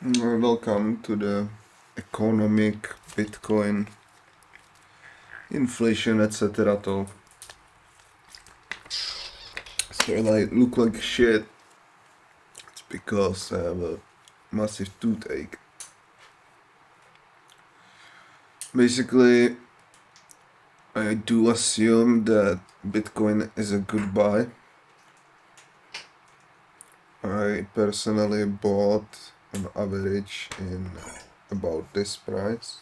Welcome to the economic Bitcoin inflation etc. talk. So I look like shit. It's because I have a massive toothache. Basically, I do assume that Bitcoin is a good buy. I personally bought on average in about this price.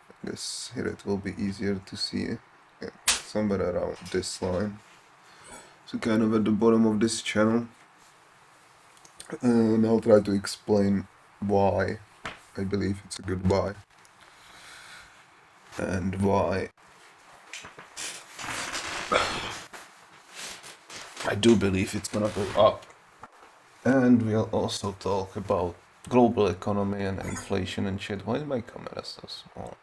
I guess here it will be easier to see. Yeah, somewhere around this line. So kind of at the bottom of this channel. And I'll try to explain why I believe it's a good buy and why I do believe it's gonna go up. And we'll also talk about global economy and inflation and shit. Why is my camera so small?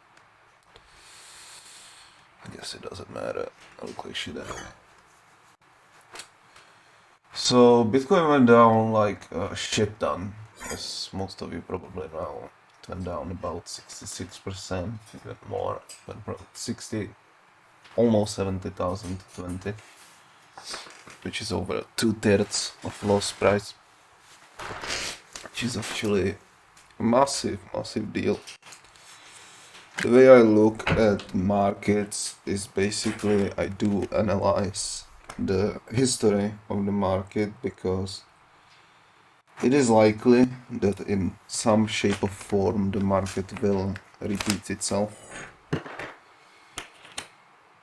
I guess it doesn't matter. I look like shit anyway. So Bitcoin went down like a shit ton, as most of you probably know. It went down about 66%, even more, but 60, almost 70,000 to 20, which is over 2/3 of lost price, which is actually a massive deal. The way I look at markets is basically I do analyze the history of the market because it is likely that in some shape or form the market will repeat itself.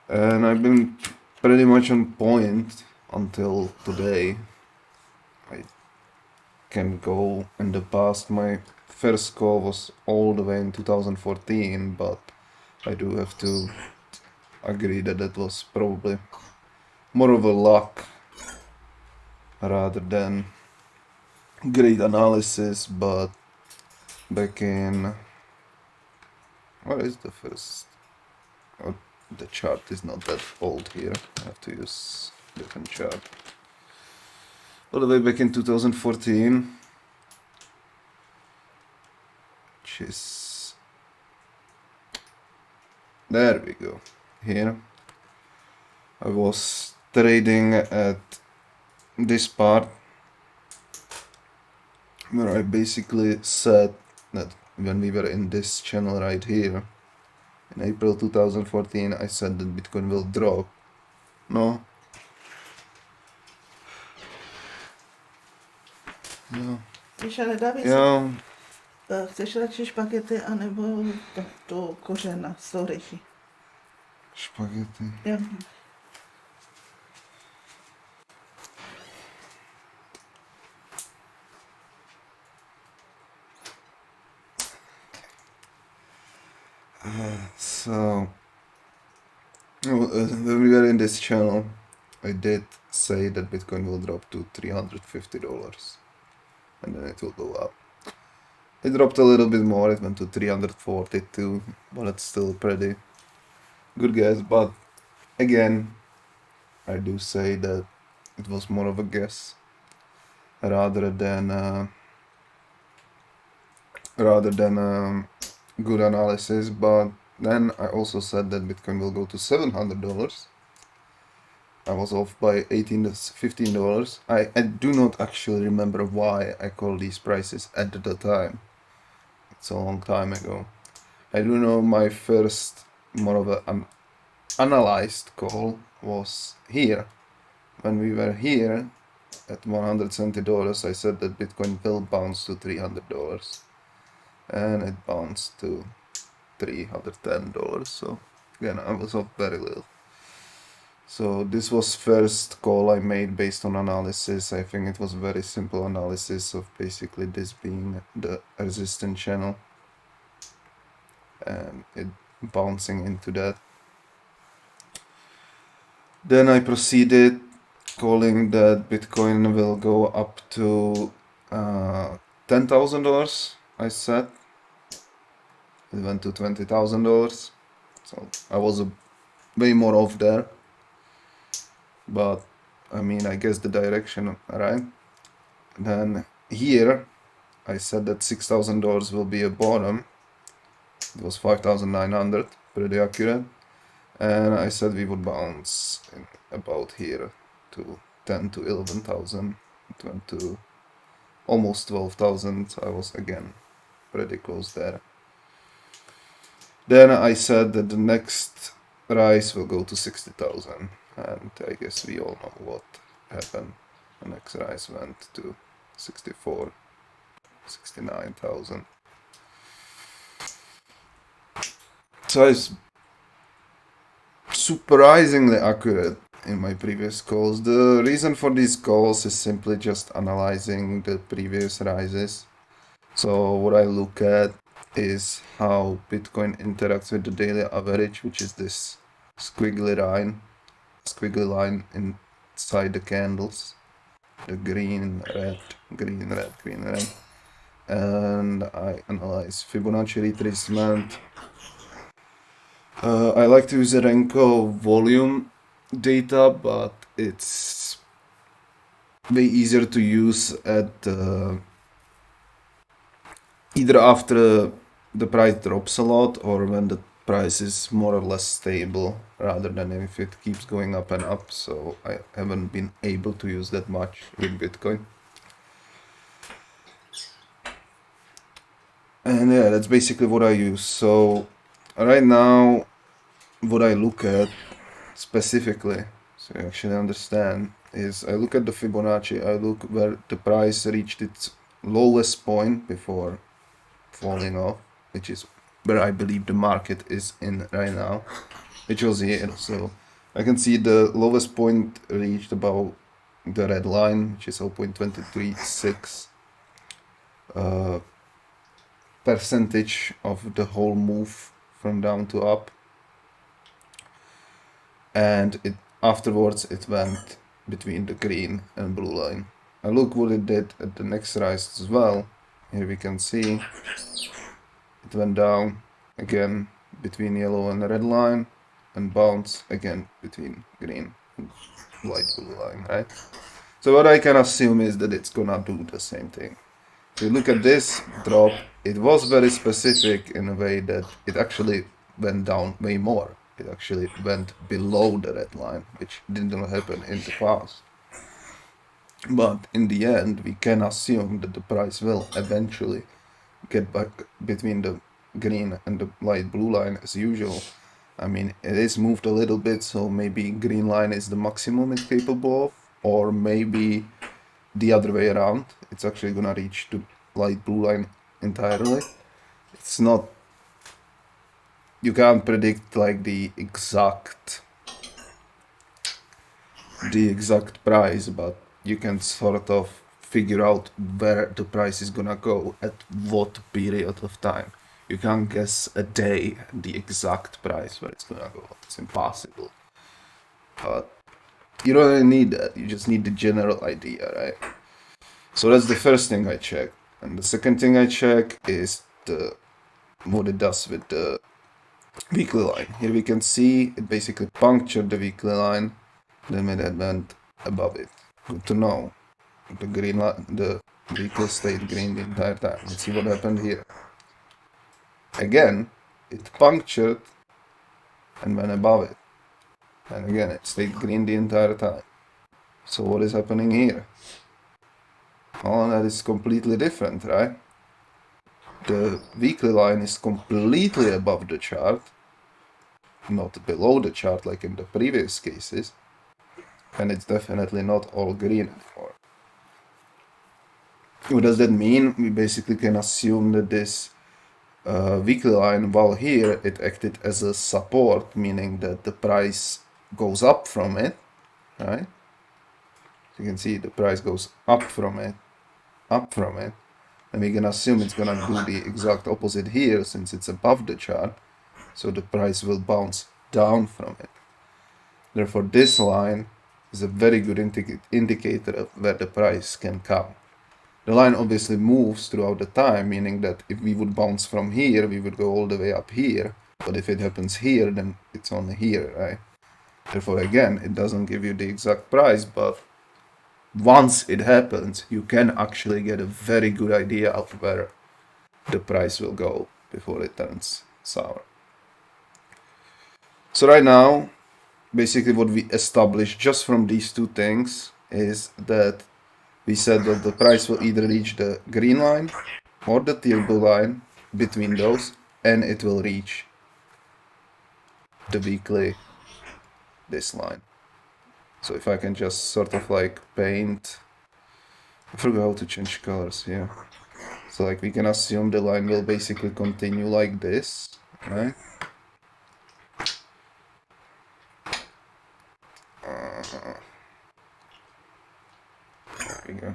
And I've been pretty much on point until today. I can go in the past. My first call was all the way in 2014, but I do have to agree that that was probably more of a luck rather than great analysis. But back in, what is the first? Oh, the chart is not that old here. I have to use different chart. All the way back in 2014, which is, there we go. Here I was trading at this part where I basically said that when we were in this channel right here in April 2014, I said that Bitcoin will drop. No. No. Michale, dávej si, Jo, chceš radši špagety anebo to kořena z toho rychy? špagety. Jo. So, when we were in this channel, I did say that Bitcoin will drop to $350 and then it will go up. It dropped a little bit more, it went to 342, but it's still pretty good guess. But again, I do say that it was more of a guess rather than good analysis. But then I also said that Bitcoin will go to $700. I was off by $18 to $15. I do not actually remember why I called these prices at the time. It's a long time ago. I do know my first more of an analyzed call was here. When we were here at $170, I said that Bitcoin will bounce to $300. And it bounced to $310. So again, I was off very little. So this was first call I made based on analysis. I think it was very simple analysis of basically this being the resistance channel and it bouncing into that. Then I proceeded calling that Bitcoin will go up to $10,000. I said it went to $20,000. So I was way more off there. But I mean, I guess the direction, right? Then here I said that $6,000 will be a bottom. It was 5,900, pretty accurate. And I said we would bounce in about here to 10 to 11,000. It went to almost 12,000. I was again pretty close there. Then I said that the next rise will go to 60,000, and I guess we all know what happened. The next rise went to 64, 69,000. So I was surprisingly accurate in my previous calls. The reason for these calls is simply just analyzing the previous rises. So what I look at is how Bitcoin interacts with the daily average, which is this squiggly line inside the candles, the green, red, green, red, green, red. And I analyze Fibonacci retracement. I like to use the Renko volume data, but it's way easier to use at either after the price drops a lot or when the price is more or less stable, rather than if it keeps going up and up. So I haven't been able to use that much with Bitcoin. And yeah, that's basically what I use. So right now, what I look at specifically, so you actually understand, is I look at the Fibonacci. I look where the price reached its lowest point before falling off, which is where I believe the market is in right now, which was here. So I can see the lowest point reached about the red line, which is 0.236 percentage of the whole move from down to up, and it afterwards it went between the green and blue line. I look what it did at the next rise as well. Here we can see it went down again between yellow and red line and bounce again between green and light blue line, right? So what I can assume is that it's gonna do the same thing. So you look at this drop, it was very specific in a way that it actually went down way more. It actually went below the red line, which didn't happen in the past. But in the end, we can assume that the price will eventually get back between the green and the light blue line as usual. I mean, it is moved a little bit, so maybe green line is the maximum it's capable of, or maybe the other way around. It's actually gonna reach the light blue line entirely. It's not, you can't predict like the exact price, but you can sort of figure out where the price is gonna go at what period of time. You can't guess a day the exact price where it's gonna go. It's impossible. But you don't really need that. You just need the general idea, right? So that's the first thing I check. And the second thing I check is what it does with the weekly line. Here we can see it basically punctured the weekly line, then it went above it. Good to know. The green line, the weekly stayed green the entire time. Let's see what happened here. Again, it punctured and went above it. And again, it stayed green the entire time. So what is happening here? Oh, that is completely different, right? The weekly line is completely above the chart, not below the chart like in the previous cases, and it's definitely not all green anymore. What does that mean? We basically can assume that this weekly line, while here it acted as a support, meaning that the price goes up from it, right? So you can see the price goes up from it, and we can assume it's gonna do the exact opposite here since it's above the chart, so the price will bounce down from it. Therefore, this line is a very good indicator of where the price can come. The line obviously moves throughout the time, meaning that if we would bounce from here, we would go all the way up here, but if it happens here, then it's only here, right? Therefore, again, it doesn't give you the exact price, but once it happens, you can actually get a very good idea of where the price will go before it turns sour. So right now, basically what we established just from these two things is that we said that the price will either reach the green line or the teal blue line between those, and it will reach the weekly, this line. So if I can just sort of like paint, I forgot how to change colors here. So like we can assume the line will basically continue like this, right? There we go.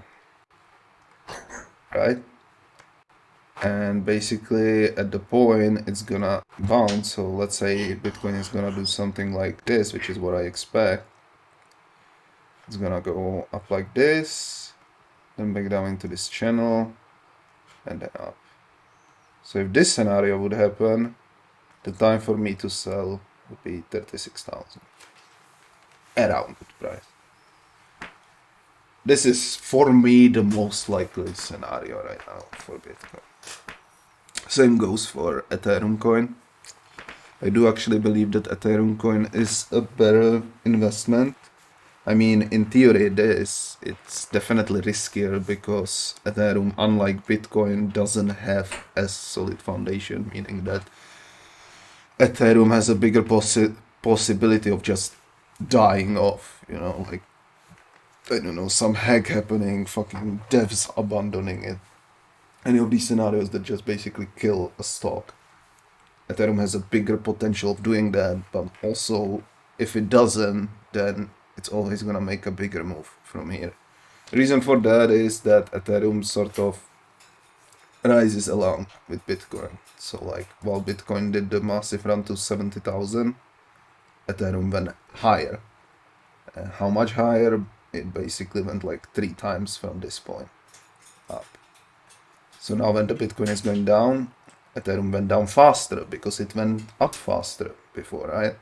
Right? And basically at the point it's gonna bounce. So let's say Bitcoin is gonna do something like this, which is what I expect. It's gonna go up like this, then back down into this channel, and then up. So if this scenario would happen, the time for me to sell would be 36,000. Around that price. This is, for me, the most likely scenario right now for Bitcoin. Same goes for Ethereum coin. I do actually believe that Ethereum coin is a better investment. I mean, in theory it is. It's definitely riskier because Ethereum, unlike Bitcoin, doesn't have as solid foundation, meaning that Ethereum has a bigger possibility of just dying off, you know, like, I don't know, some hack happening, fucking devs abandoning it. Any of these scenarios that just basically kill a stock. Ethereum has a bigger potential of doing that, but also if it doesn't, then it's always gonna make a bigger move from here. The reason for that is that Ethereum sort of rises along with Bitcoin. So like while Bitcoin did the massive run to 70,000, Ethereum went higher. How much higher? It basically went like 3 times from this point up. So now when the Bitcoin is going down, Ethereum went down faster because it went up faster before, right?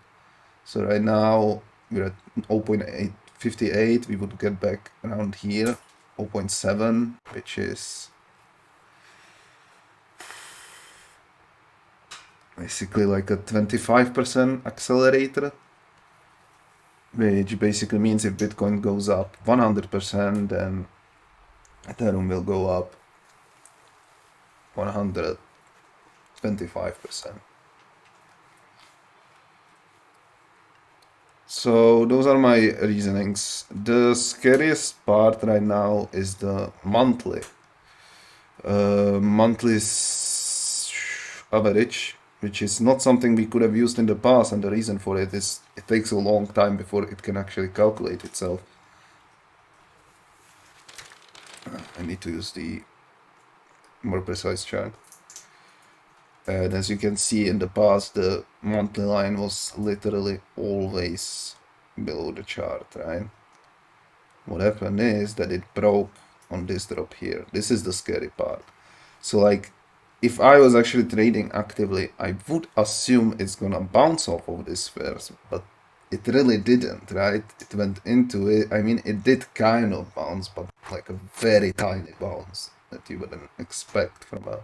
So right now we're at 0.858, we would get back around here, 0.7, which is basically like a 25% accelerator, which basically means if Bitcoin goes up 100%, then Ethereum will go up 125%. So those are my reasonings. The scariest part right now is the monthly. Monthly average, which is not something we could have used in the past, and the reason for it is it takes a long time before it can actually calculate itself. I need to use the more precise chart. And as you can see in the past, the monthly line was literally always below the chart, right? What happened is that it broke on this drop here. This is the scary part. So like, if I was actually trading actively, I would assume it's gonna bounce off of this first, but it really didn't, right? It went into it. I mean, it did kind of bounce, but like a very tiny bounce that you wouldn't expect from a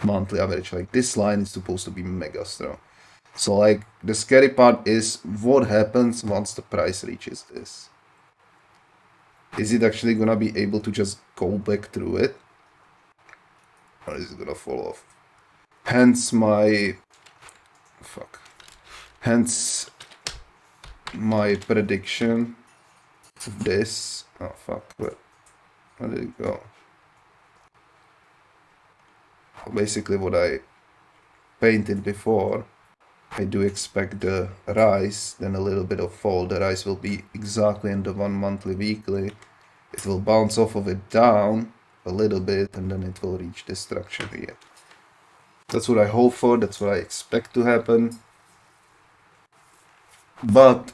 monthly average. Like this line is supposed to be mega strong. So like the scary part is what happens once the price reaches this. Is it actually gonna be able to just go back through it? Or is it gonna fall off? Hence my prediction of this. Oh fuck, where did it go? Basically what I painted before, I do expect the rise, then a little bit of fall. The rise will be exactly in the 1 monthly weekly. It will bounce off of it down a little bit, and then it will reach this structure here. That's what I hope for, that's what I expect to happen. But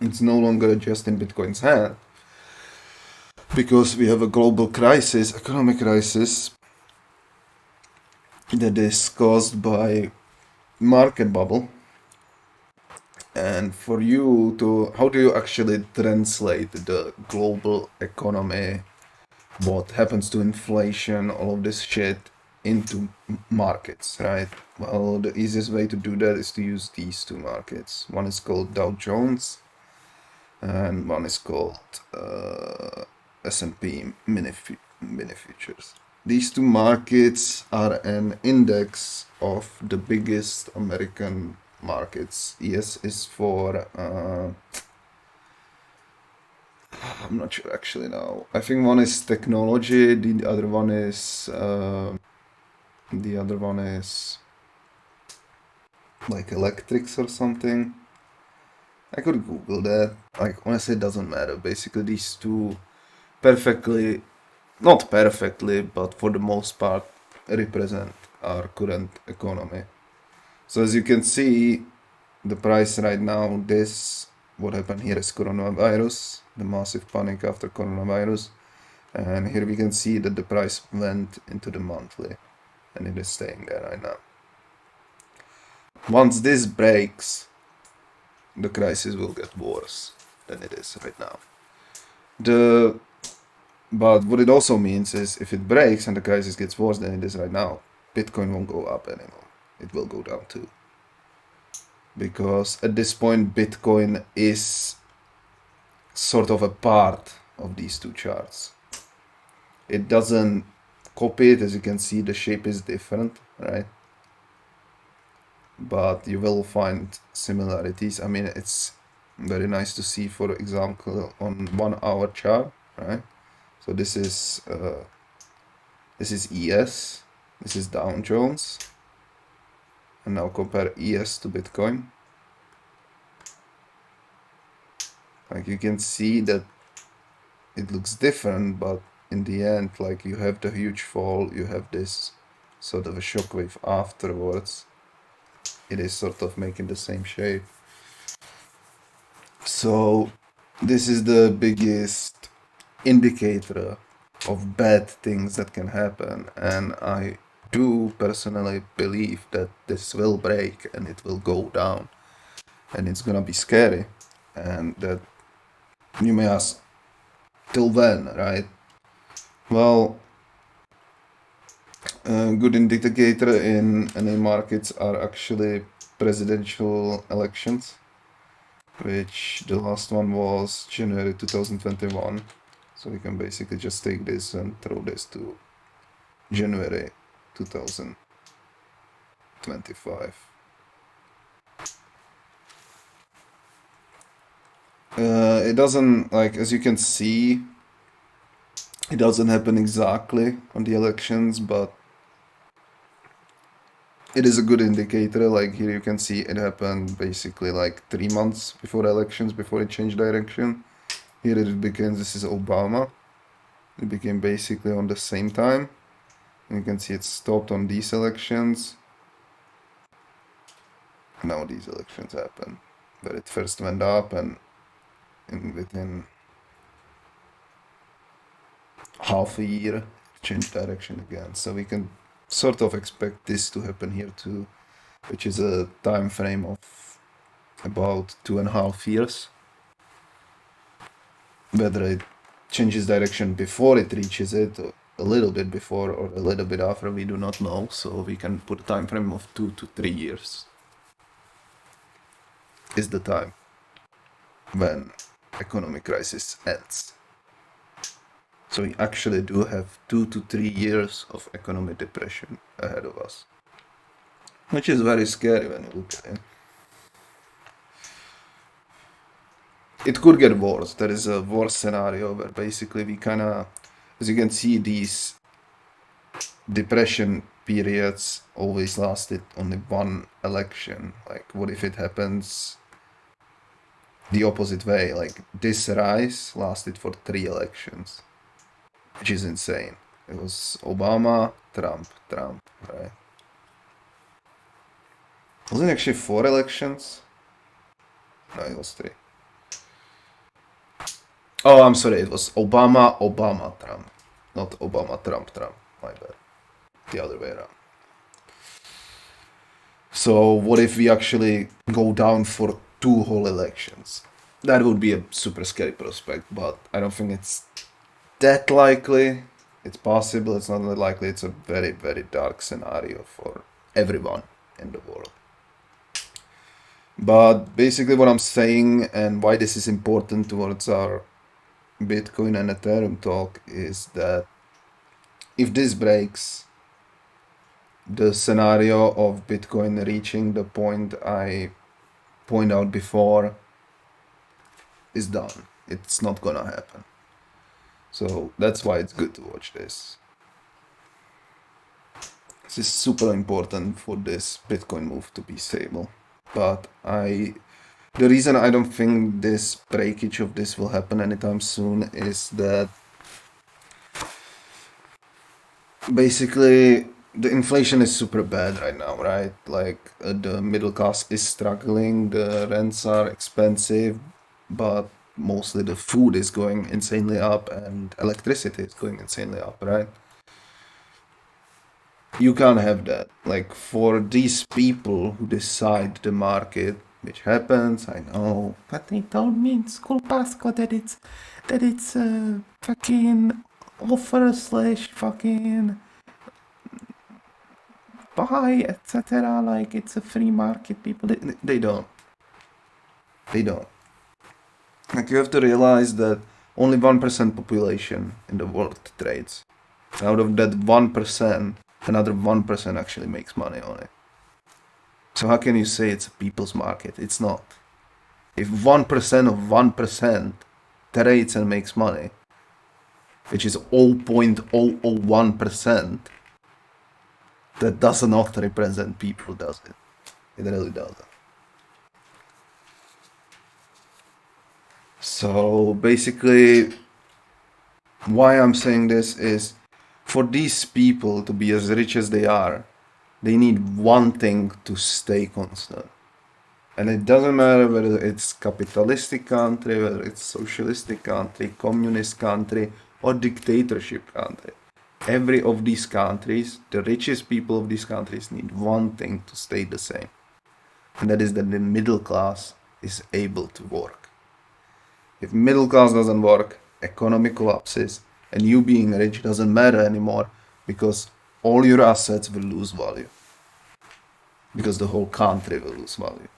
it's no longer just in Bitcoin's hand, because we have a global crisis, economic crisis, that is caused by market bubble, And for you to, how do you actually translate the global economy, what happens to inflation, all of this shit into markets, right? Well, the easiest way to do that is to use these two markets. One is called Dow Jones, and one is called S&P mini futures. These two markets are an index of the biggest American markets. ES is for I'm not sure actually now. I think one is technology, the other one is like electrics or something. I could Google that. Like honestly, it doesn't matter. Basically, these two perfectly, not perfectly, but for the most part, represent our current economy. So as you can see, the price right now, this, what happened here is coronavirus, the massive panic after coronavirus. And here we can see that the price went into the monthly, and it is staying there right now. Once this breaks, the crisis will get worse than it is right now. But what it also means is if it breaks and the crisis gets worse than it is right now, Bitcoin won't go up anymore. It will go down too. Because at this point, Bitcoin is sort of a part of these two charts. It doesn't copy it, as you can see, the shape is different, right? But you will find similarities. I mean, it's very nice to see, for example, on 1 hour chart, right? So this is ES, this is Dow Jones, and now compare ES to Bitcoin. Like you can see that it looks different, but in the end, like you have the huge fall, you have this sort of a shockwave afterwards. It is sort of making the same shape. So this is the biggest indicator of bad things that can happen, and I do personally believe that this will break and it will go down, and it's gonna be scary. And that you may ask, till when, right? Well, a good indicator in any markets are actually presidential elections, which the last one was January 2021. So we can basically just take this and throw this to January 2025. It doesn't, like, as you can see, it doesn't happen exactly on the elections, but it is a good indicator. Like here you can see it happened basically like 3 months before the elections, before it changed direction. Here it became, this is Obama. It became basically on the same time. And you can see it stopped on these elections. Now these elections happen, where it first went up and within half a year it changed direction again. So we can sort of expect this to happen here too, which is a time frame of about 2.5 years. Whether it changes direction before it reaches it, or a little bit before or a little bit after, we do not know. So we can put a time frame of 2 to 3 years is the time when economic crisis ends. So we actually do have 2 to 3 years of economic depression ahead of us, which is very scary when you look at it. It could get worse. There is a worse scenario where basically we kind of, as you can see, these depression periods always lasted only one election. Like, what if it happens the opposite way? Like, this rise lasted for 3 elections, which is insane. It was Obama, Trump, right? Was it actually 4 elections? No, it was 3. Oh, I'm sorry, it was Obama, Trump. Not Obama, Trump. My bad. The other way around. So what if we actually go down for 2 whole elections. That would be a super scary prospect, but I don't think it's that likely. It's possible, it's not that likely. It's a very, very dark scenario for everyone in the world. But basically, what I'm saying and why this is important towards our Bitcoin and Ethereum talk is that if this breaks, the scenario of Bitcoin reaching the point I pointed out before is done. It's not gonna happen. So that's why it's good to watch this. This is super important for this Bitcoin move to be stable. But the reason I don't think this breakage of this will happen anytime soon is that basically the inflation is super bad right now, right? Like the middle class is struggling, the rents are expensive, but mostly the food is going insanely up and electricity is going insanely up, right? You can't have that. Like for these people who decide the market, which happens, I know, but they told me in school Pasco that it's fucking offer slash fucking buy, etc. Like it's a free market. People they don't. They don't. Like you have to realize that only 1% population in the world trades. Out of that 1%, another 1% actually makes money on it. So how can you say it's a people's market? It's not. If 1% of 1% trades and makes money, which is 0.001%, that does not represent people, does it? It really doesn't. So basically, why I'm saying this is for these people to be as rich as they are, they need one thing to stay constant. And it doesn't matter whether it's capitalistic country, whether it's socialistic country, communist country, or dictatorship country. Every of these countries, the richest people of these countries need one thing to stay the same. And that is that the middle class is able to work. If middle class doesn't work, economy collapses, and you being rich doesn't matter anymore because all your assets will lose value. Because the whole country will lose value.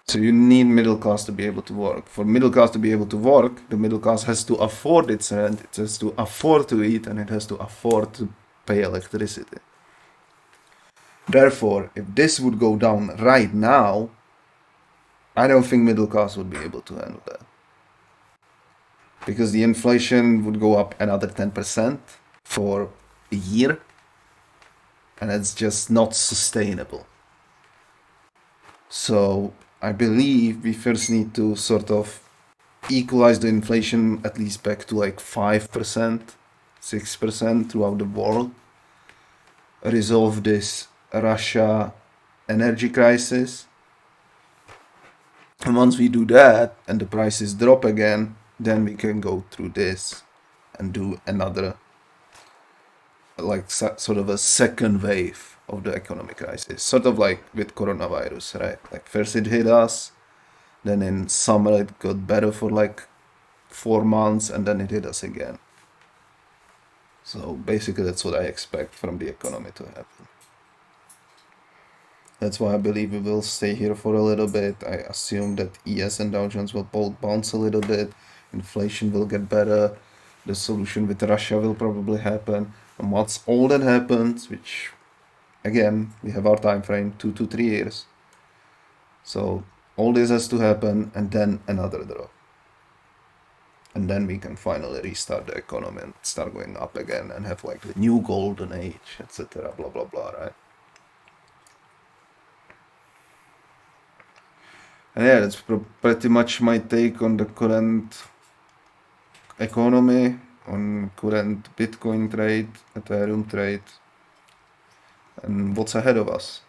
So you need middle class to be able to work. For middle class to be able to work, the middle class has to afford its rent, it has to afford to eat, and it has to afford to pay electricity. Therefore, if this would go down right now, I don't think middle class would be able to handle that. Because the inflation would go up another 10% for a year, and it's just not sustainable. So I believe we first need to sort of equalize the inflation at least back to like 5%, 6% throughout the world, resolve this Russia energy crisis. And once we do that and the prices drop again, then we can go through this and do another, like sort of a second wave of the economic crisis, sort of like with coronavirus, right? Like first it hit us, then in summer it got better for like 4 months, and then it hit us again. So basically that's what I expect from the economy to happen. That's why I believe we will stay here for a little bit. I assume that ES and Dow Jones will both bounce a little bit. Inflation will get better. The solution with Russia will probably happen. And once all that happens, which again, we have our time frame, 2 to 3 years. So all this has to happen, and then another drop. And then we can finally restart the economy and start going up again and have like the new golden age, etc. Blah blah blah, right? And yeah, that's pretty much my take on the current economy, on current Bitcoin trade, Ethereum trade, and what's ahead of us.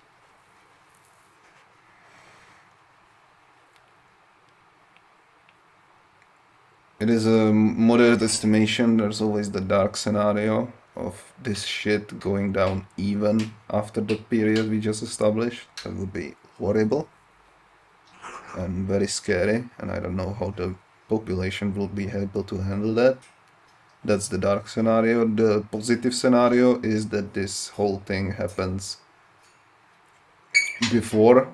It is a moderate estimation. There's always the dark scenario of this shit going down even after the period we just established. That would be horrible. and very scary, and I don't know how the population will be able to handle that. That's the dark scenario. The positive scenario is that this whole thing happens before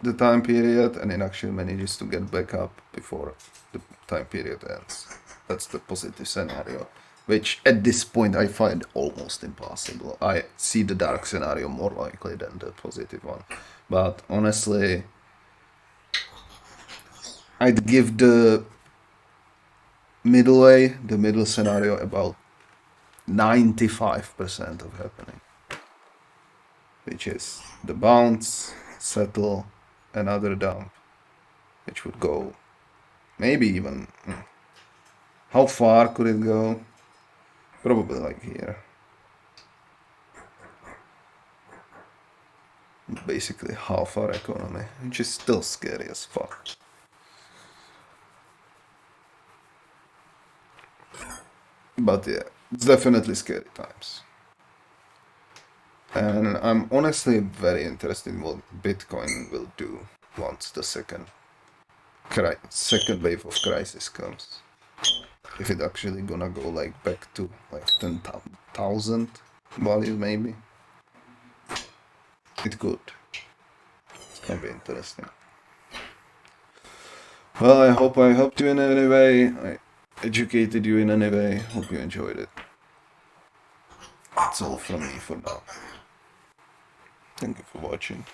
the time period, and it actually manages to get back up before the time period ends. That's the positive scenario, which at this point I find almost impossible. I see the dark scenario more likely than the positive one. But honestly, I'd give the middle way, the middle scenario, about 95% of happening, which is the bounce, settle, another dump, which would go maybe even. How far could it go? Probably like here. Basically half our economy, which is still scary as fuck. But yeah, it's definitely scary times. And I'm honestly very interested in what Bitcoin will do once the second wave of crisis comes. If it actually gonna go like back to like 10,000 value maybe. It could. It's gonna be interesting. Well, I hope I helped you in any way. I educated you in any way. Hope you enjoyed it. That's all from me for now. Thank you for watching.